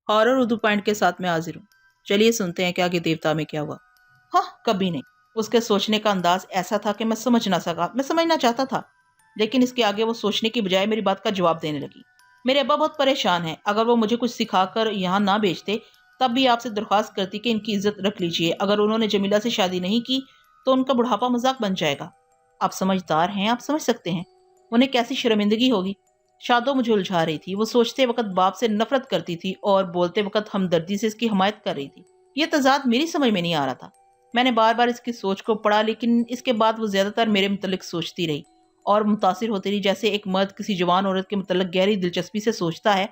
Horror Urdu point के साथ मैं हाजिर हूँ। चलिए सुनते हैं कि आगे देवता में क्या हुआ। हाँ, कभी नहीं। उसके सोचने का अंदाज ऐसा था कि मैं समझ ना सका। मैं समझना चाहता था, लेकिन इसके आगे वो सोचने की बजाय मेरी बात का जवाब देने लगी। मेरे अब्बा बहुत परेशान हैं। अगर वो मुझे कुछ सिखाकर यहाँ ना भेजते, तब भी आपसे दरख्वास्त करती कि इनकी इज्जत रख लीजिए। अगर उन्होंने जमीला से शादी नहीं की तो उनका बुढ़ापा मजाक बन जाएगा। आप समझदार हैं, आप समझ सकते हैं उन्हें कैसी शर्मिंदगी होगी। शादो मुझे उलझा रही थी। वो सोचते वक्त बाप से नफरत करती थी और बोलते वक्त हमदर्दी से इसकी हिमायत कर रही थी। ये तजाद मेरी समझ में नहीं आ रहा था। मैंने बार बार इसकी सोच को पढ़ा, लेकिन इसके बाद वो ज्यादातर मेरे मुतल्लिक सोचती रही और मुतासिर होती रही। जैसे एक मर्द किसी जवान औरत के मुतल्लिक गहरी दिलचस्पी से सोचता है,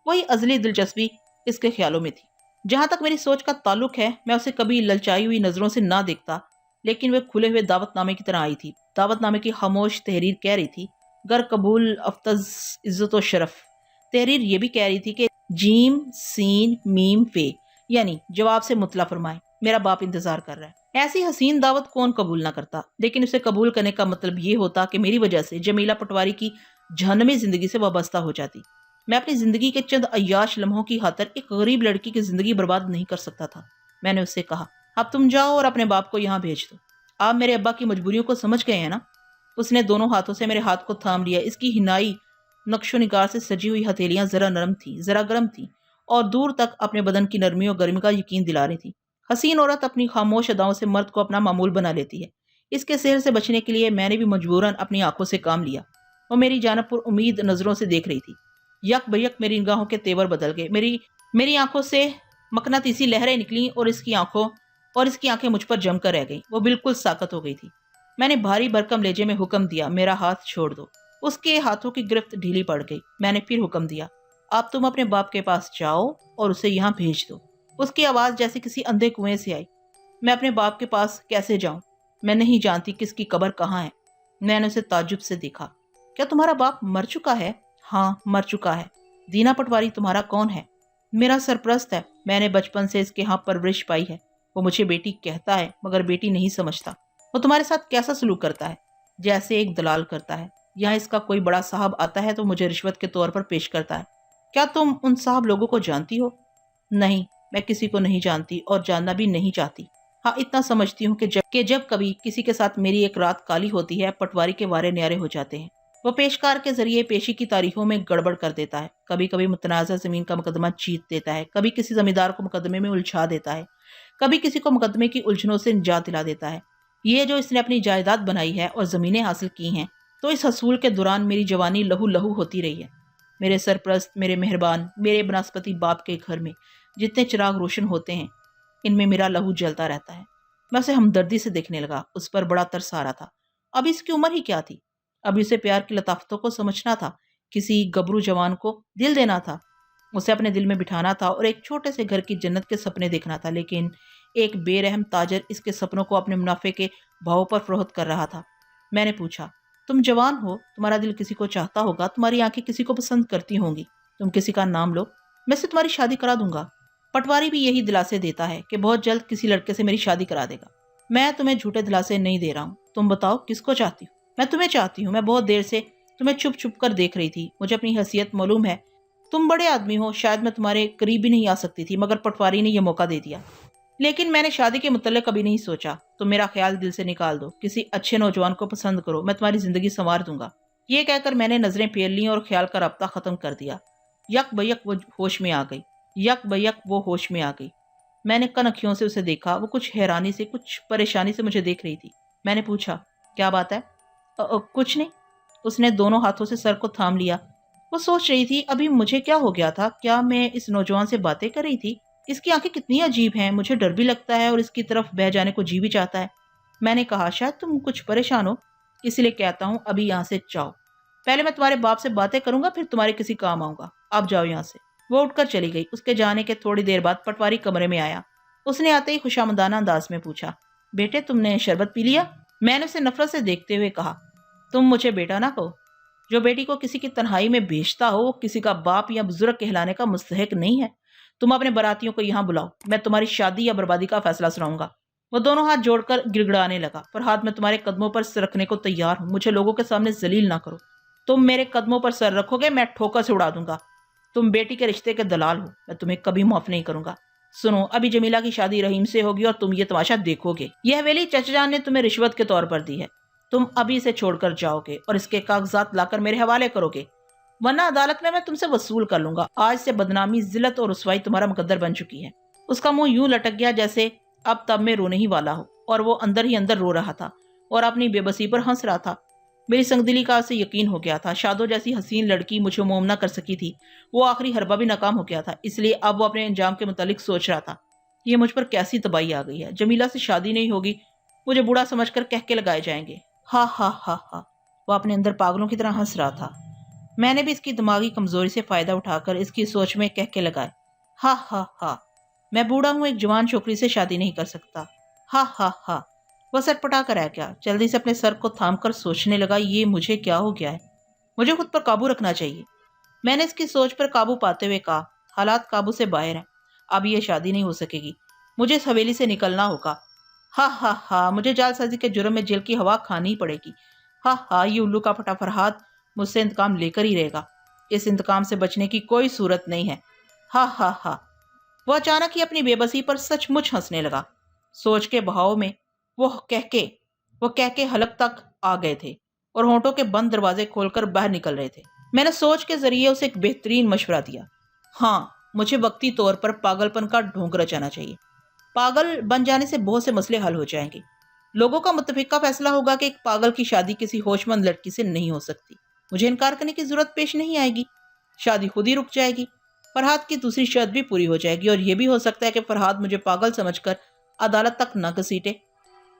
वही अजली दिलचस्पी इसके ख्यालों में थी। जहां तक मेरी सोच का ताल्लुक है, मैं उसे कभी ललचाई हुई नजरों से ना देखता, लेकिन वह खुले हुए दावतनामे की तरह आई थी। दावतनामे की खामोश तहरीर कह रही थी, गर कबूल अफ्तज इज्जत और शरफ। तहरीर ये भी कह रही थी कि जीम सीन मीम फे, यानी जवाब से मुतला फरमाए, मेरा बाप इंतजार कर रहा है। ऐसी हसीन दावत कौन कबूल ना करता, लेकिन उसे कबूल करने का मतलब ये होता कि मेरी वजह से जमीला पटवारी की जहन्नमी जिंदगी से वाबस्ता हो जाती। मैं अपनी जिंदगी के चंद अय्याश लम्हों की खातिर एक गरीब लड़की की जिंदगी बर्बाद नहीं कर सकता था। मैंने उससे कहा, अब तुम जाओ और अपने बाप को यहाँ भेज दो। आप मेरे अब्बा की मजबूरियों को समझ गए हैं ना। उसने दोनों हाथों से मेरे हाथ को थाम लिया। इसकी हिनाई नक्शो निगार से सजी हुई हथेलियां जरा नरम थी, जरा गर्म थी और दूर तक अपने बदन की नरमी और गर्मी का यकीन दिला रही थी। हसीन औरत अपनी खामोश अदाओं से मर्द को अपना मामूल बना लेती है। इसके सेहर से बचने के लिए मैंने भी मजबूरन अपनी आंखों से काम लिया। वो मेरी जानब पर उम्मीद नजरों से देख रही थी। यक बयक मेरी निगाहों के तेवर बदल गए। मेरी आंखों से मकनातीसी लहरें निकली और इसकी आंखें मुझ पर जमकर रह गईं। वो बिल्कुल साकत हो गई थी। मैंने भारी भरकम लहजे में हुक्म दिया, मेरा हाथ छोड़ दो। उसके हाथों की गिरफ्त ढीली पड़ गई। मैंने फिर हुक्म दिया, अब तुम अपने बाप के पास जाओ और उसे यहाँ भेज दो। उसकी आवाज जैसे किसी अंधे कुएं से आई। मैं अपने बाप के पास कैसे जाऊं? मैं नहीं जानती किसकी कब्र कहाँ है। मैंने उसे ताज्जुब से देखा। क्या तुम्हारा बाप मर चुका है? हाँ, मर चुका है। दीना पटवारी तुम्हारा कौन है? मेरा सरप्रस्त है। मैंने बचपन से इसके यहाँ परवरिश पाई है। वो मुझे बेटी कहता है, मगर बेटी नहीं समझता। वो तुम्हारे साथ कैसा सलूक करता है? जैसे एक दलाल करता है। यहाँ इसका कोई बड़ा साहब आता है तो मुझे रिश्वत के तौर पर पेश करता है। क्या तुम उन साहब लोगों को जानती हो? नहीं, मैं किसी को नहीं जानती और जानना भी नहीं चाहती। हाँ, इतना समझती हूँ कि जब कभी किसी के साथ मेरी एक रात काली होती है, पटवारी के वारे न्यारे हो जाते हैं। वो पेशकार के जरिए पेशी की तारीखों में गड़बड़ कर देता है। कभी कभी मुतनाज़ा जमीन का मुकदमा जीत देता है, कभी किसी जमींदार को मुकदमे में उलझा देता है, कभी किसी को मुकदमे की उलझनों से निजात दिला देता है। ये जो इसने अपनी जायदाद बनाई है और जमीनें हासिल की हैं, तो इस हसूल के दौरान मेरी जवानी लहू लहू होती रही है। मेरे सरप्रस्त, मेरे मेहरबान, मेरे बनस्पति बाप के घर में जितने चिराग रोशन होते हैं, इनमें मेरा लहू जलता रहता है। मैं उसे हमदर्दी से देखने लगा। उस पर बड़ा तरस आ रहा था। अभी इसकी उम्र ही क्या थी? अभी उसे प्यार की लताफतों को समझना था, किसी गबरू जवान को दिल देना था, उसे अपने दिल में बिठाना था और एक छोटे से घर की जन्नत के सपने देखना था। लेकिन एक बेरहम ताजर इसके सपनों को अपने मुनाफे के भाव पर फरोख्त कर रहा था। मैंने पूछा, तुम जवान हो, तुम्हारा दिल किसी को चाहता होगा, तुम्हारी आंखें किसी को पसंद करती होंगी। तुम किसी का नाम लो, मैं से तुम्हारी शादी करा दूंगा। पटवारी भी यही दिलासे देता है कि बहुत जल्द किसी लड़के से मेरी शादी करा देगा। मैं तुम्हें झूठे दिलासे नहीं दे रहा हूँ। तुम बताओ किसको चाहती हो? मैं तुम्हें चाहती हूँ। मैं बहुत देर से तुम्हें छुप छुप कर देख रही थी। मुझे अपनी हैसियत मालूम है। तुम बड़े आदमी हो, शायद मैं तुम्हारे करीब भी नहीं आ सकती थी, मगर पटवारी ने यह मौका दे दिया। लेकिन मैंने शादी के मुतल्लिक कभी नहीं सोचा। तुम मेरा ख्याल दिल से निकाल दो, किसी अच्छे नौजवान को पसंद करो, मैं तुम्हारी जिंदगी संवार दूंगा। ये कहकर मैंने नजरें फेर ली और ख्याल का रब्ता खत्म कर दिया। यक बयक वो होश में आ गई। यक बयक वो होश में आ गई। मैंने कन अखियों से उसे देखा। वो कुछ हैरानी से, कुछ परेशानी से मुझे देख रही थी। मैंने पूछा, क्या बात है? कुछ नहीं। उसने दोनों हाथों से सर को थाम लिया। वो सोच रही थी, अभी मुझे क्या हो गया था? क्या मैं इस नौजवान से बातें कर रही थी? इसकी आंखें कितनी अजीब हैं। मुझे डर भी लगता है और इसकी तरफ बह जाने को जी भी चाहता है। मैंने कहा, शायद तुम कुछ परेशान हो, इसलिए कहता हूँ अभी यहाँ से जाओ। पहले मैं तुम्हारे बाप से बातें करूंगा, फिर तुम्हारे किसी काम आऊंगा। अब जाओ यहाँ से। वो उठकर चली गई। उसके जाने के थोड़ी देर बाद पटवारी कमरे में आया। उसने आते ही खुशामदाना अंदाज में पूछा, बेटे तुमने शरबत पी लिया? मैंने उसे नफरत से देखते हुए कहा, तुम मुझे बेटा ना कहो। जो बेटी को किसी की तन्हाई में भेजता हो, वो किसी का बाप या बुजुर्ग कहलाने का मुस्तहिक नहीं है। तुम अपने बारातियों को यहाँ बुलाओ, मैं तुम्हारी शादी या बर्बादी का फैसला सुनाऊंगा। वो दोनों हाथ जोड़कर गिड़गिड़ाने लगा। फरहाद, मैं तुम्हारे कदमों पर सर रखने को तैयार हूँ। मुझे लोगों के सामने जलील ना करो। तुम मेरे कदमों पर सर रखोगे, मैं ठोकर से उड़ा दूंगा। تم بیٹی کے رشتے کے دلال ہو، میں تمہیں کبھی معاف نہیں کروں گا۔ سنو، ابھی جمیلہ کی شادی رحیم سے ہوگی اور تم یہ تماشا دیکھو گے۔ یہ حویلی چچا جان نے تمہیں رشوت کے طور پر دی ہے، تم ابھی اسے چھوڑ کر جاؤ گے اور اس کے کاغذات لا کر میرے حوالے کرو گے، ورنہ عدالت میں تم سے وصول کر لوں گا۔ آج سے بدنامی، ذلت اور رسوائی تمہارا مقدر بن چکی ہے۔ اس کا منہ یوں لٹک گیا جیسے اب تب میں رونے ہی والا ہو، اور وہ اندر ہی اندر رو رہا تھا اور اپنی بے بسی پر ہنس رہا تھا۔ میری سنگدلی کا اسے یقین ہو گیا تھا، شادو جیسی حسین لڑکی مجھے موم نہ کر سکی تھی، وہ آخری حربہ بھی ناکام ہو گیا تھا، اس لیے اب وہ اپنے انجام کے متعلق سوچ رہا تھا۔ یہ مجھ پر کیسی تباہی آ گئی ہے، جمیلہ سے شادی نہیں ہوگی، مجھے بوڑھا سمجھ کر کہکے لگائے جائیں گے۔ ہا ہا ہا ہا، وہ اپنے اندر پاگلوں کی طرح ہنس رہا تھا۔ میں نے بھی اس کی دماغی کمزوری سے فائدہ اٹھا کر اس کی سوچ میں کہکے لگائے۔ ہا ہا ہا، میں بوڑھا ہوں، ایک جوان چھوکری سے شادی نہیں کر سکتا۔ ہا ہا ہا، وہ سٹ پٹا کر رہ گیا، جلدی سے اپنے سر کو تھام کر سوچنے لگا، یہ مجھے کیا ہو گیا ہے، مجھے خود پر قابو رکھنا چاہیے۔ میں نے اس کی سوچ پر قابو پاتے ہوئے کہا، حالات قابو سے باہر ہیں، اب یہ شادی نہیں ہو سکے گی، مجھے اس حویلی سے نکلنا ہوگا۔ ہا ہا ہا، مجھے جعل سازی کے جرم میں جیل کی ہوا کھانی پڑے گی۔ ہا ہا، یہ الو کا پھٹا فرہاد مجھ سے انتقام لے کر ہی رہے گا، اس انتقام سے بچنے کی کوئی صورت نہیں ہے۔ ہا ہا ہا، وہ اچانک ہی اپنی بے بسی پر سچ مچ ہنسنے لگا۔ سوچ کے بہاؤ میں وہ کہہ کے حلق تک آ گئے تھے اور ہونٹوں کے بند دروازے کھول کر باہر نکل رہے تھے۔ میں نے سوچ کے ذریعے اسے ایک بہترین مشورہ دیا۔ ہاں، مجھے وقتی طور پر پاگل پن کا ڈھونگ رچانا چاہیے۔ پاگل بن جانے سے بہت سے مسئلے حل ہو جائیں گے۔ لوگوں کا متفقہ فیصلہ ہوگا کہ ایک پاگل کی شادی کسی ہوش مند لڑکی سے نہیں ہو سکتی، مجھے انکار کرنے کی ضرورت پیش نہیں آئے گی، شادی خود ہی رک جائے گی، فرحاد کی دوسری شرط بھی پوری ہو جائے گی، اور یہ بھی ہو سکتا ہے کہ فرحاد مجھے پاگل سمجھ کر عدالت تک نہ گھسیٹے۔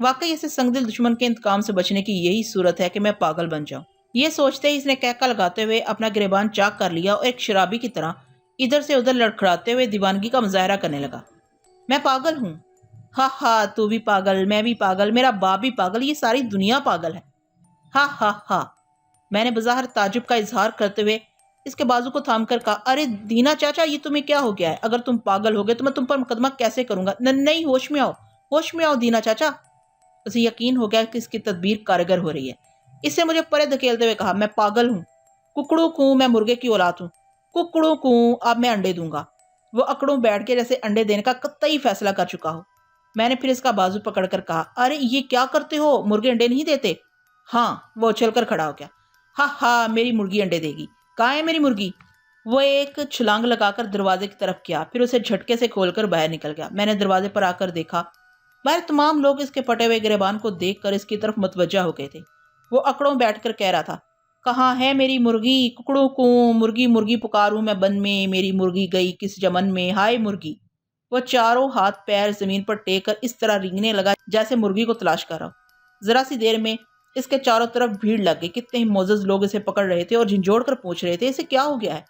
واقعی ایسے سنگ دل دشمن کے انتقام سے بچنے کی یہی صورت ہے کہ میں پاگل بن جاؤں۔ یہ سوچتے ہی اس نے کہکا لگاتے ہوئے اپنا گریبان چاک کر لیا اور ایک شرابی کی طرح ادھر سے ادھر لڑکھڑاتے ہوئے دیوانگی کا مظاہرہ کرنے لگا۔ میں پاگل ہوں، ہا ہا، تو بھی پاگل، میں بھی پاگل، میرا باپ بھی پاگل، یہ ساری دنیا پاگل ہے۔ ہا ہا ہا، میں نے بظاہر تعجب کا اظہار کرتے ہوئے اس کے بازو کو تھام کر کہا، ارے دینا چاچا، یہ تمہیں کیا ہو گیا ہے؟ اگر تم پاگل ہو گئے تو میں تم پر مقدمہ کیسے کروں گا؟ نہیں، ہوش میں آؤ، ہوش میں آؤ دینا چاچا۔ اسے یقین ہو گیا کہ اس کی تدبیر کارگر ہو رہی ہے۔ اس سے مجھے پرے دھکیلتے ہوئے کہا، میں پاگل ہوں، ککڑوں کوں، میں مرغے کی اولاد ہوں، ککڑوں کوں، اب میں انڈے دوں گا۔ وہ اکڑوں بیٹھ کے جیسے انڈے دینے کا قطعی فیصلہ کر چکا ہو۔ میں نے پھر اس کا بازو پکڑ کر کہا، ارے یہ کیا کرتے ہو، مرغے انڈے نہیں دیتے؟ ہاں، وہ اچھل کر کھڑا ہو گیا۔ ہا ہا، میری مرغی انڈے دے گی، کہاں ہے میری مرغی؟ وہ ایک چھلانگ لگا کر دروازے کی طرف کیا، پھر اسے جھٹکے سے کھول کر باہر نکل گیا۔ میں نے دروازے پر آ کر دیکھا، باہر تمام لوگ اس کے پھٹے ہوئے گریبان کو دیکھ کر اس کی طرف متوجہ ہو گئے تھے۔ وہ اکڑوں بیٹھ کر کہہ رہا تھا، کہاں ہے میری مرغی، ککڑوں کو، مرغی مرغی پکاروں میں بن میں، میری مرغی گئی کس جمن میں، ہائے مرغی۔ وہ چاروں ہاتھ پیر زمین پر ٹیک کر اس طرح رینگنے لگا جیسے مرغی کو تلاش کر رہا ہو۔ ذرا سی دیر میں اس کے چاروں طرف بھیڑ لگ گئی، کتنے ہی معزز لوگ اسے پکڑ رہے تھے اور جھنجھوڑ کر پوچھ رہے تھے، اسے کیا ہو گیا ہے،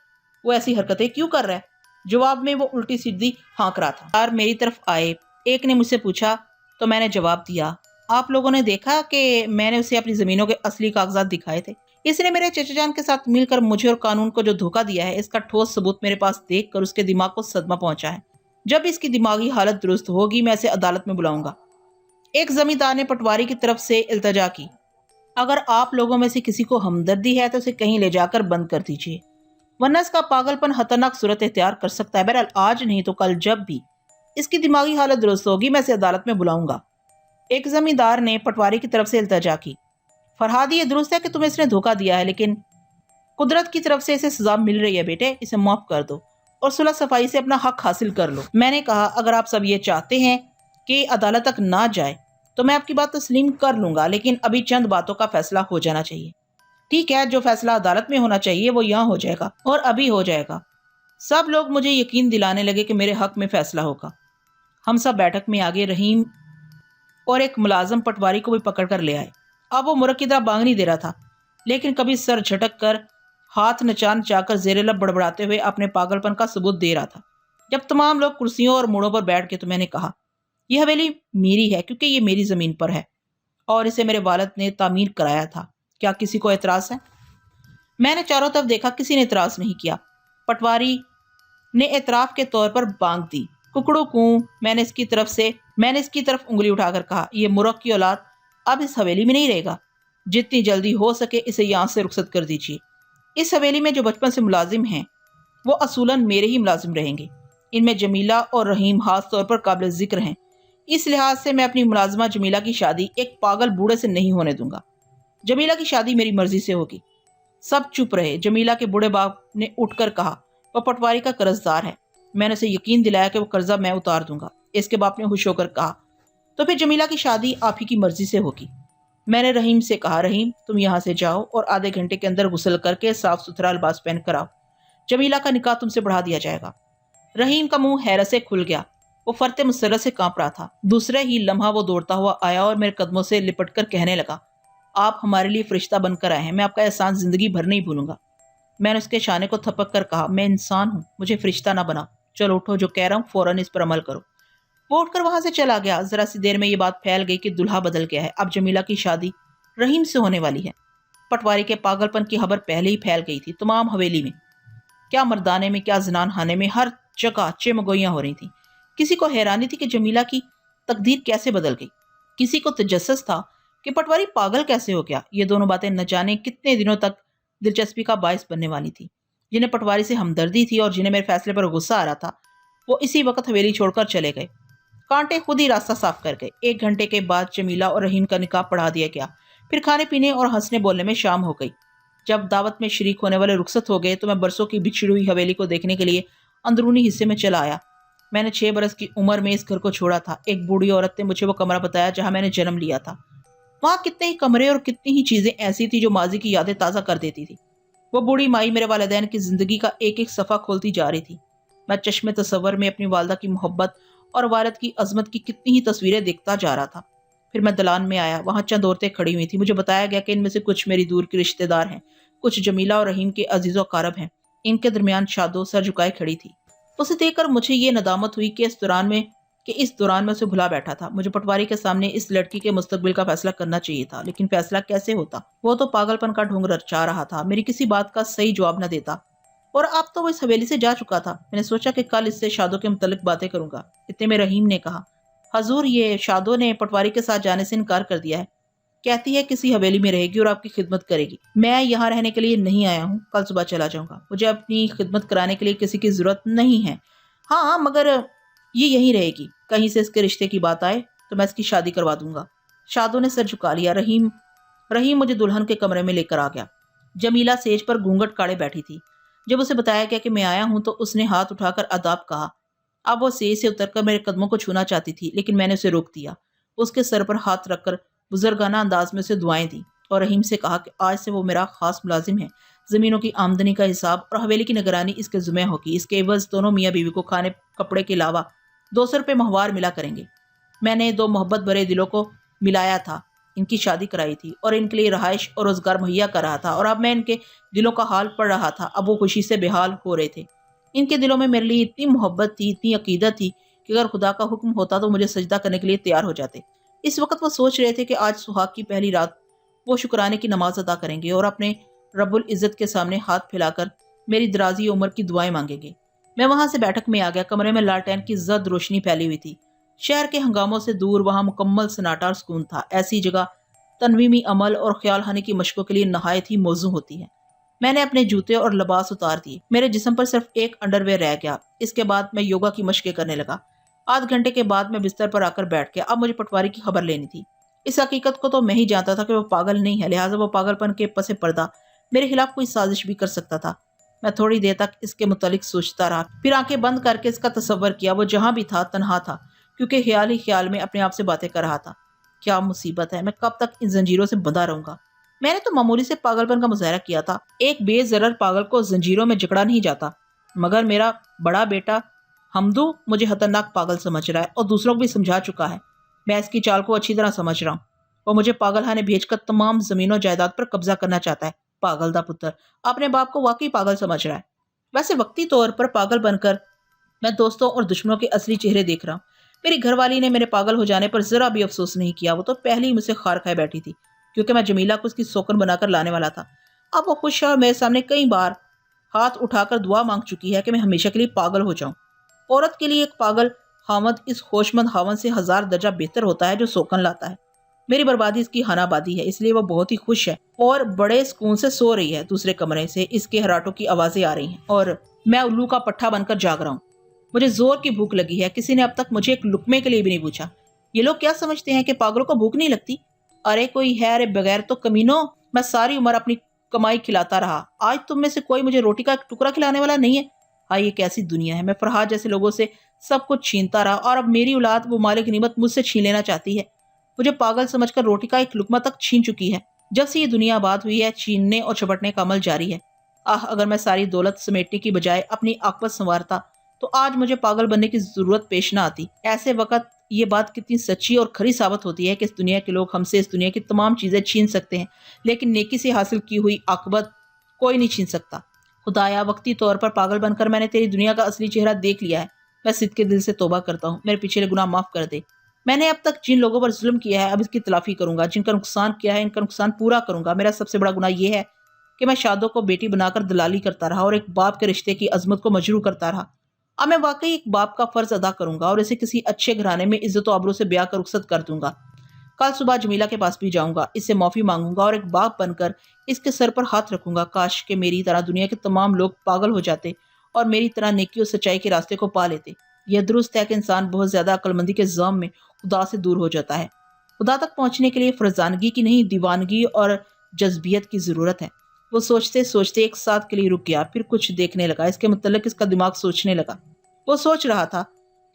وہ ایسی حرکتیں کیوں کر رہا ہے؟ جواب میں وہ الٹی سیدھی ہانک رہا تھا۔ یار میری طرف آئے، ایک نے مجھ سے پوچھا تو میں نے جواب دیا، آپ لوگوں نے دیکھا کہ میں نے اسے اپنی زمینوں کے اصلی کاغذات دکھائے تھے، اس نے میرے چچا جان کے ساتھ مل کر مجھے اور قانون کو جو دھوکہ دیا ہے، اس کا ٹھوس ثبوت میرے پاس دیکھ کر اس کے دماغ کو صدمہ پہنچا ہے۔ جب اس کی دماغی حالت درست ہوگی میں اسے عدالت میں بلاؤں گا۔ ایک زمیندار نے پٹواری کی طرف سے التجا کی، اگر آپ لوگوں میں سے کسی کو ہمدردی ہے تو اسے کہیں لے جا کر بند کر دیجیے، ورنہ اس کا پاگل پن خطرناک صورت اختیار کر سکتا ہے۔ بہرحال آج نہیں تو کل جب بھی اس کی دماغی حالت درست ہوگی میں اسے عدالت میں بلاؤں گا۔ ایک زمیندار نے پٹواری کی طرف سے التجا کی، فرہاد یہ درست ہے کہ تمہیں اس نے دھوکہ دیا ہے، لیکن قدرت کی طرف سے اسے سزا مل رہی ہے بیٹے، اسے معاف کر دو اور صلح صفائی سے اپنا حق حاصل کر لو۔ میں نے کہا، اگر آپ سب یہ چاہتے ہیں کہ عدالت تک نہ جائے تو میں آپ کی بات تسلیم کر لوں گا، لیکن ابھی چند باتوں کا فیصلہ ہو جانا چاہیے۔ ٹھیک ہے، جو فیصلہ عدالت میں ہونا چاہیے وہ یہاں ہو جائے گا، اور ابھی ہو جائے گا۔ سب لوگ مجھے یقین دلانے لگے کہ میرے حق میں فیصلہ ہوگا۔ ہم سب بیٹھک میں آگے، رحیم اور ایک ملازم پٹواری کو بھی پکڑ کر لے آئے۔ اب وہ مرغ کی طرح بانگ نہیں دے رہا تھا، لیکن کبھی سر جھٹک کر، ہاتھ نچا نچا کر، زیر لب بڑبڑاتے ہوئے اپنے پاگل پن کا ثبوت دے رہا تھا۔ جب تمام لوگ کرسیوں اور موڑوں پر بیٹھ گئے تو میں نے کہا، یہ حویلی میری ہے کیونکہ یہ میری زمین پر ہے اور اسے میرے والد نے تعمیر کرایا تھا۔ کیا کسی کو اعتراض ہے؟ میں نے چاروں طرف دیکھا، کسی نے اعتراض نہیں کیا۔ پٹواری نے اعتراف کے طور پر بانگ دی، ککڑوں کوں۔ میں نے اس کی طرف انگلی اٹھا کر کہا، یہ مرغ کی اولاد اب اس حویلی میں نہیں رہے گا، جتنی جلدی ہو سکے اسے یہاں سے رخصت کر دیجیے۔ اس حویلی میں جو بچپن سے ملازم ہیں وہ اصولاً میرے ہی ملازم رہیں گے۔ ان میں جمیلہ اور رحیم خاص طور پر قابل ذکر ہیں۔ اس لحاظ سے میں اپنی ملازمہ جمیلہ کی شادی ایک پاگل بوڑھے سے نہیں ہونے دوں گا۔ جمیلہ کی شادی میری مرضی سے ہوگی۔ سب چپ رہے۔ جمیلہ کے بوڑھے باپ نے اٹھ کر کہا، وہ پٹواری کا قرض دار ہے۔ میں نے اسے یقین دلایا کہ وہ قرضہ میں اتار دوں گا۔ اس کے باپ نے خوش ہو کر کہا، تو پھر جمیلہ کی شادی آپ ہی کی مرضی سے ہوگی۔ میں نے رحیم سے کہا، رحیم تم یہاں سے جاؤ اور آدھے گھنٹے کے اندر غسل کر کے صاف ستھرا لباس پہن کر آؤ۔ جمیلہ کا نکاح تم سے بڑھا دیا جائے گا۔ رحیم کا منہ حیرت سے کھل گیا۔ وہ فرط مسرت سے کانپ رہا تھا۔ دوسرے ہی لمحہ وہ دوڑتا ہوا آیا اور میرے قدموں سے لپٹ کر کہنے لگا، آپ ہمارے لیے فرشتہ بن کر آئے ہیں، میں آپ کا احسان زندگی بھر نہیں بھولوں گا۔ میں نے اس کے شانے کو تھپک کر کہا، میں انسان ہوں، مجھے فرشتہ نہ بنا۔ چلو اٹھو، جو کہہ رہا ہوں فوراً اس پر عمل کرو۔ وہ اٹھ کر وہاں سے چلا گیا۔ ذرا سی دیر میں یہ بات پھیل گئی کہ دلہا بدل گیا ہے، اب جمیلہ کی شادی رحیم سے ہونے والی ہے۔ پٹواری کے پاگل پن کی خبر پہلے ہی پھیل گئی تھی۔ تمام حویلی میں، کیا مردانے میں، کیا زنان خانے میں، ہر جگہ چمگوئیاں ہو رہی تھیں۔ کسی کو حیرانی تھی کہ جمیلہ کی تقدیر کیسے بدل گئی، کسی کو تجسس تھا کہ پٹواری پاگل کیسے ہو گیا۔ یہ دونوں باتیں نہ جانے کتنے دنوں تک دلچسپی کا باعث بننے والی تھی۔ جنہیں پٹواری سے ہمدردی تھی اور جنہیں میرے فیصلے پر غصہ آ رہا تھا، وہ اسی وقت حویلی چھوڑ کر چلے گئے۔ کانٹے خود ہی راستہ صاف کر گئے۔ 1 گھنٹے کے بعد جمیلہ اور رحیم کا نکاح پڑھا دیا گیا۔ پھر کھانے پینے اور ہنسنے بولنے میں شام ہو گئی۔ جب دعوت میں شریک ہونے والے رخصت ہو گئے تو میں برسوں کی بچھڑی ہوئی حویلی کو دیکھنے کے لیے اندرونی حصے میں چلا آیا۔ میں نے 6 برس کی عمر میں اس گھر کو چھوڑا تھا۔ ایک بوڑھی عورت نے مجھے وہ کمرہ بتایا جہاں میں نے جنم لیا تھا۔ وہاں کتنے ہی کمرے اور کتنی ہی چیزیں ایسی تھی جو ماضی کی یادیں تازہ کر دیتی تھی۔ وہ بوڑھی مائی میرے والدین کی زندگی کا ایک ایک صفحہ کھولتی جا رہی تھی۔ میں چشم تصور میں اپنی والدہ کی محبت اور والد کی عظمت کی کتنی ہی تصویریں دیکھتا جا رہا تھا۔ پھر میں دلان میں آیا۔ وہاں چند عورتیں کھڑی ہوئی تھیں۔ مجھے بتایا گیا کہ ان میں سے کچھ میری دور کی رشتہ دار ہیں، کچھ جمیلہ اور رحیم کے عزیز و اقارب ہیں۔ ان کے درمیان شادو سر جھکائے کھڑی تھی۔ اسے دیکھ کر مجھے یہ ندامت ہوئی کہ اس دوران میں اسے بھلا بیٹھا تھا۔ مجھے پٹواری کے سامنے اس لڑکی کے مستقبل کا فیصلہ کرنا چاہیے تھا، لیکن فیصلہ کیسے ہوتا؟ وہ تو پاگل پن کا ڈھونگ رچا رہا تھا، میری کسی بات کا صحیح جواب نہ دیتا، اور اب تو وہ اس حویلی سے جا چکا تھا۔ میں نے سوچا کہ کل اس سے شادو کے متعلق باتیں کروں گا۔ اتنے میں رحیم نے کہا، حضور یہ شادو نے پٹواری کے ساتھ جانے سے انکار کر دیا ہے، کہتی ہے کسی حویلی میں رہے گی اور آپ کی خدمت کرے گی۔ میں یہاں رہنے کے لیے نہیں آیا ہوں، کل صبح چلا جاؤں گا۔ مجھے اپنی خدمت کرانے کے لیے کسی کی ضرورت نہیں ہے۔ ہاں مگر یہ یہیں رہے گی، کہیں سے اس کے رشتے کی بات آئے تو میں اس کی شادی کروا دوں گا۔ شادو نے سر جھکا لیا۔ رحیم مجھے دلہن کے کمرے میں لے کر آ گیا۔ جمیلہ سیج پر گھونگھٹ کاڑے بیٹھی تھی۔ جب اسے بتایا گیا کہ میں آیا ہوں تو اس نے ہاتھ اٹھا کر آداب کہا۔ اب وہ سیج سے اتر کر میرے قدموں کو چھونا چاہتی تھی، لیکن میں نے اسے روک دیا۔ اس کے سر پر ہاتھ رکھ کر بزرگانہ انداز میں اسے دعائیں دی اور رحیم سے کہا کہ آج سے وہ میرا خاص ملازم ہے۔ زمینوں کی آمدنی کا حساب اور حویلی کی نگرانی اس کے ذمہ ہوگی۔ اس کے عوض دونوں میاں بیوی کو کھانے کپڑے کے علاوہ 200 روپے ماہوار ملا کریں گے۔ میں نے 2 محبت بھرے دلوں کو ملایا تھا، ان کی شادی کرائی تھی اور ان کے لیے رہائش اور روزگار مہیا کر رہا تھا، اور اب میں ان کے دلوں کا حال پڑھ رہا تھا۔ اب وہ خوشی سے بے حال ہو رہے تھے۔ ان کے دلوں میں میرے لیے اتنی محبت تھی، اتنی عقیدت تھی کہ اگر خدا کا حکم ہوتا تو مجھے سجدہ کرنے کے لیے تیار ہو جاتے۔ اس وقت وہ سوچ رہے تھے کہ آج سہاگ کی پہلی رات وہ شکرانے کی نماز ادا کریں گے اور اپنے رب العزت کے سامنے ہاتھ پھیلا کر میری درازی عمر کی دعائیں مانگیں گے۔ میں وہاں سے بیٹھک میں آ گیا۔ کمرے میں لالٹین کی زرد روشنی پھیلی ہوئی تھی۔ شہر کے ہنگاموں سے دور وہاں مکمل سناٹا اور سکون تھا۔ ایسی جگہ تنویمی عمل اور خیال خانی کی مشقوں کے لیے نہایت ہی موزوں ہوتی ہے۔ میں نے اپنے جوتے اور لباس اتار دیے۔ میرے جسم پر صرف ایک انڈر ویئر رہ گیا۔ اس کے بعد میں یوگا کی مشقیں کرنے لگا۔ آدھ گھنٹے کے بعد میں بستر پر آ کر بیٹھ گیا۔ اب مجھے پٹواری کی خبر لینی تھی۔ اس حقیقت کو تو میں ہی جانتا تھا کہ وہ پاگل نہیں ہے، لہٰذا وہ پاگل پن کے پس پردہ میرے خلاف کوئی سازش بھی کر سکتا تھا۔ میں تھوڑی دیر تک اس کے متعلق سوچتا رہا، پھر آنکھیں بند کر کے اس کا تصور کیا۔ وہ جہاں بھی تھا تنہا تھا، کیونکہ خیال ہی خیال میں اپنے آپ سے باتیں کر رہا تھا۔ کیا مصیبت ہے، میں کب تک ان زنجیروں سے بندھا رہوں گا؟ میں نے تو معمولی سے پاگل پن کا مظاہرہ کیا تھا۔ ایک بے ضرر پاگل کو زنجیروں میں جکڑا نہیں جاتا، مگر میرا بڑا بیٹا حمدو مجھے خطرناک پاگل سمجھ رہا ہے اور دوسروں کو بھی سمجھا چکا ہے۔ میں اس کی چال کو اچھی طرح سمجھ رہا ہوں۔ وہ مجھے پاگل خانے بھیج کر تمام زمین و جائیداد پر قبضہ کرنا چاہتا ہے۔ پاگل دا پتر اپنے باپ کو واقعی پاگل سمجھ رہا ہے۔ ویسے وقتی طور پر پاگل بن کر میں دوستوں اور دشمنوں کے اصلی چہرے دیکھ رہا ہوں۔ میری گھر والی نے میرے پاگل ہو جانے پر ذرا بھی افسوس نہیں کیا۔ وہ تو پہلے ہی مجھ سے خار کھائے بیٹھی تھی، کیونکہ میں جمیلہ کو اس کی سوکن بنا کر لانے والا تھا۔ اب وہ خوش ہے اور میرے سامنے کئی بار ہاتھ اٹھا کر دعا مانگ چکی ہے کہ میں ہمیشہ کے لیے پاگل ہو جاؤں۔ عورت کے لیے ایک پاگل خاوند اس ہوشمند خاوند سے 1000 درجہ بہتر ہوتا ہے جو سوکن لاتا ہے۔ میری بربادی اس کی ہنا بادی ہے، اس لیے وہ بہت ہی خوش ہے اور بڑے سکون سے سو رہی ہے۔ دوسرے کمرے سے اس کے ہراٹوں کی آوازیں آ رہی ہیں اور मैं उल्लू का पट्टा बनकर जाग रहा हूँ। मुझे जोर की भूख लगी है। किसी ने अब तक मुझे एक लुकमे के लिए भी नहीं पूछा। ये लोग क्या समझते हैं कि पागलों को भूख नहीं लगती? अरे कोई है? अरे बगैर तो कमीनों, मैं सारी उम्र अपनी कमाई खिलाता रहा, आज तुम में से कोई मुझे रोटी का एक टुकड़ा खिलाने वाला नहीं है। हाँ, ये कैसी दुनिया है। मैं फरहाद जैसे लोगों से सब कुछ छीनता रहा और अब मेरी औलाद वो मालिक निमत मुझसे छीन लेना चाहती है। मुझे पागल समझकर रोटी का एक लुकमा तक छीन चुकी है। जब से ये दुनिया आबाद हुई है, छीनने और झपटने का अमल जारी है। आह, अगर मैं सारी दौलत समेटने की बजाय अपनी आकबत संवारता तो आज मुझे पागल बनने की जरूरत पेश न आती। ऐसे वक्त ये बात कितनी सच्ची और खरी साबित होती है कि इस दुनिया के लोग हमसे इस दुनिया की तमाम चीजें छीन सकते हैं, लेकिन नेकी से हासिल की हुई आकबत कोई नहीं छीन सकता। खुदाया, वक्ती तौर पर पागल बनकर मैंने तेरी दुनिया का असली चेहरा देख लिया है। मैं सिद्के दिल से तौबा करता हूँ, मेरे पिछले गुनाह माफ कर दे। मैंने अब तक जिन लोगों पर जुल्म किया है अब इसकी तलाफी करूंगा। जिनका नुकसान किया है इनका नुकसान पूरा करूंगा। मेरा सबसे बड़ा गुनाह यह है कि मैं शादों को बेटी बनाकर दलाली करता रहा और एक बाप के रिश्ते की अजमत को मजरू करता रहा। अब मैं वाकई एक बाप का फर्ज अदा करूंगा और इसे किसी अच्छे घराने में इज्जत आबरू से ब्याह कर रुखसत कर दूंगा। कल सुबह जमीला के पास भी जाऊंगा, इससे माफी मांगूंगा और एक बाप बनकर इसके सर पर हाथ रखूंगा। काश के मेरी तरह दुनिया के तमाम लोग पागल हो जाते और मेरी तरह नेकी और सच्चाई के रास्ते को पा लेते। यह दुरुस्त है कि इंसान बहुत ज्यादा अक्लमंदी के जाम में खुदा से दूर हो जाता है। खुदा तक पहुंचने के लिए फरजानगी की नहीं, दीवानगी और जज्बियत की जरूरत है। वो सोचते सोचते एक साथ के लिए रुक गया, फिर कुछ देखने लगा। इसके मुतल्लिक इसका दिमाग सोचने लगा। वो सोच रहा था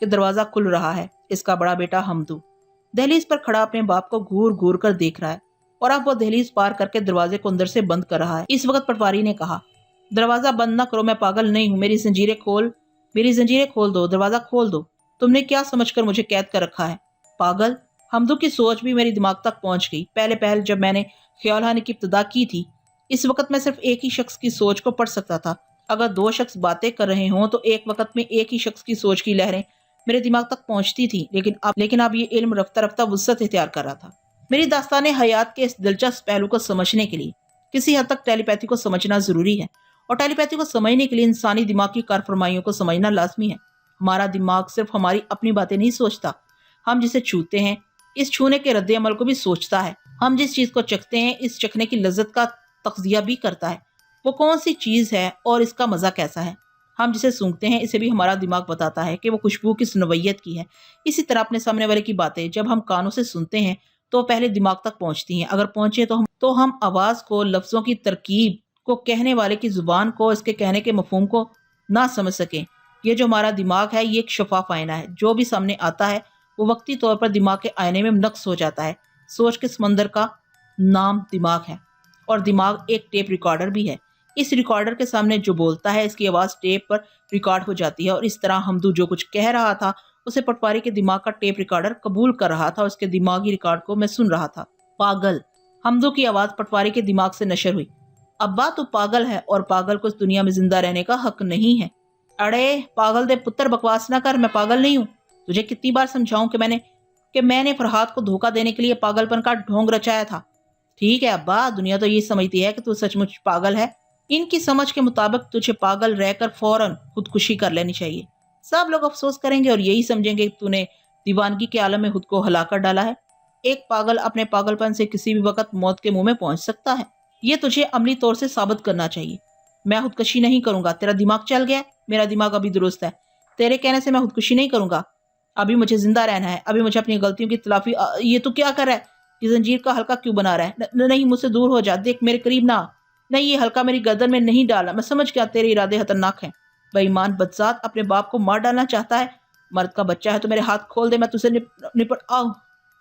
कि दरवाजा खुल रहा है। इसका बड़ा बेटा हमदू दहलीज पर खड़ा अपने बाप को घूर घूर कर देख रहा है और अब वो दहलीज पार करके दरवाजे को अंदर से बंद कर रहा है। इस वक्त पटवारी ने कहा, दरवाजा बंद ना करो, मैं पागल नहीं हूँ। मेरी जंजीरें खोल दो, दरवाजा खोल दो। तुमने क्या समझकर मुझे कैद कर रखा है? पागल। हमदू की सोच भी मेरी दिमाग तक पहुंच गई। पहले पहल जब मैंने ख्याल आने की इब्तिदा की थी, इस वक्त मैं सिर्फ एक ही शख्स की सोच को पढ़ सकता था। अगर दो शख्स बातें कर रहे हों तो एक वक्त में एक ही शख्स की सोच की लहरें मेरे दिमाग तक पहुंचती थी, लेकिन अब ये इल्म रफ्ता रफ्ता वुसअत इख्तियार कर रहा था। मेरी दास्तान हयात के इस दिलचस्प पहलू को समझने के लिए किसी हद तक टेलीपैथी को समझना जरूरी है और टेलीपैथी को समझने के लिए इंसानी दिमाग की कारफरमाइयों को समझना लाजमी है। हमारा दिमाग सिर्फ हमारी अपनी बातें नहीं सोचता, हम जिसे छूते हैं इस छूने के रद्द अमल को भी सोचता है। हम जिस चीज को चखते हैं इस चखने की लज्जत का तख्जिया भी करता है। वो कौन सी चीज है और इसका मजा कैसा है। हम जिसे सूंघते हैं इसे भी हमारा दिमाग बताता है कि वो खुशबू किस नवैयत की है। इसी तरह अपने सामने वाले की बातें जब हम कानों से सुनते हैं तो पहले दिमाग तक पहुंचती हैं। अगर पहुंचे तो हम आवाज को, लफ्जों की तरकीब को, कहने वाले की जुबान को, इसके कहने के मफहूम को ना समझ सकें। ये जो हमारा दिमाग है ये एक शफाफ आईना है। जो भी सामने आता है वो वक्ती तौर पर दिमाग के आईने में नक्श हो जाता है। सोच के समंदर का नाम दिमाग है और दिमाग एक टेप रिकॉर्डर भी है। इस रिकॉर्डर के सामने जो बोलता है इसकी आवाज टेप पर रिकॉर्ड हो जाती है और इस तरह हमदू जो कुछ कह रहा था उसे पटवारी के दिमाग का टेप रिकॉर्डर कबूल कर रहा था। उसके दिमागी रिकॉर्ड को मैं सुन रहा था। पागल। हमदू की आवाज पटवारी के दिमाग से नशर हुई। अब्बा तू पागल है और पागल को इस दुनिया में जिंदा रहने का हक नहीं है। अरे पागल दे पुत्र, बकवास ना कर, मैं पागल नहीं हूँ। तुझे कितनी बार समझाऊं कि मैंने फरहाद को धोखा देने के लिए पागलपन का ढोंग रचाया था। ठीक है अब्बा, दुनिया तो ये समझती है कि तू सचमुच पागल है। इनकी समझ के मुताबिक तुझे पागल रहकर फौरन खुदकुशी कर लेनी चाहिए। सब लोग अफसोस करेंगे और यही समझेंगे कि तूने दीवानगी के आलम में खुद को हलाकर डाला है। एक पागल अपने पागलपन से किसी भी वक्त मौत के मुंह में पहुंच सकता है। ये तुझे अमली तौर से साबित करना चाहिए। मैं खुदकुशी नहीं करूंगा। तेरा दिमाग चल गया। मेरा दिमाग अभी दुरुस्त है। तेरे कहने से मैं खुदकुशी नहीं करूंगा। अभी मुझे जिंदा रहना है। अभी मुझे अपनी गलतियों की तलाफी। ये तू क्या कर रहा है? ये जंजीर का हल्का क्यों बना रहा है? नहीं, मुझसे दूर हो जा। देख, मेरे करीब ना। नहीं, ये हल्का मेरी गर्दन में नहीं डाला। मैं समझ गया तेरे इरादे खतरनाक हैं। बेईमान बदजात अपने बाप को मार डालना चाहता है। मर्द का बच्चा है तो मेरे हाथ खोल दे, मैं तुझसे निपट आऊं।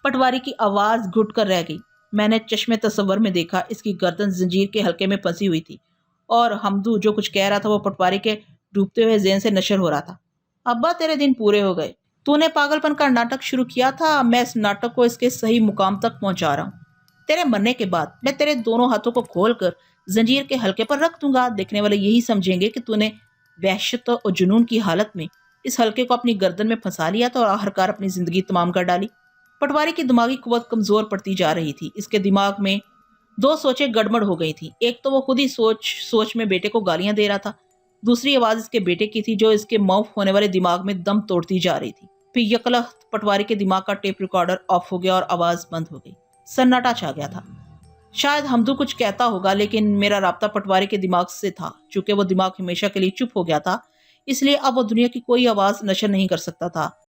पटवारी की आवाज घुट कर रह गई। मैंने चश्मे तस्वर में देखा इसकी गर्दन जंजीर के हल्के में फंसी हुई थी और हमदू जो कुछ कह रहा था वो पटवारी के डूबते हुए ज़हन से नशर हो रहा था। अब्बा, तेरे दिन पूरे हो गए। तूने पागलपन का नाटक शुरू किया था, मैं इस नाटक को इसके सही मुकाम तक पहुंचा रहा हूँ। तेरे मरने के बाद मैं तेरे दोनों हाथों को खोलकर जंजीर के हल्के पर रख दूंगा। देखने वाले यही समझेंगे कि तूने वहशत और जुनून की हालत में इस हल्के को अपनी गर्दन में फंसा लिया था और आखिरकार अपनी जिंदगी तमाम कर डाली। पटवारी की दिमागी कुव्वत कमजोर पड़ती जा रही थी। इसके दिमाग में दो सोचें गड़बड़ हो गई थी। एक तो वो खुद ही सोच में बेटे को गालियां दे रहा था। दूसरी आवाज इसके बेटे की थी जो इसके मौफ होने वाले दिमाग में दम तोड़ती जा रही थी। फिर यकलख्त पटवारी के दिमाग का टेप रिकॉर्डर ऑफ हो गया और आवाज बंद हो गई। सन्नाटा छा गया था। شاید حمدو کچھ کہتا ہوگا لیکن میرا رابطہ پٹواری کے دماغ سے تھا۔ چونکہ وہ دماغ ہمیشہ کے لیے چپ ہو گیا تھا، اس لیے اب وہ دنیا کی کوئی آواز نشر نہیں کر سکتا تھا۔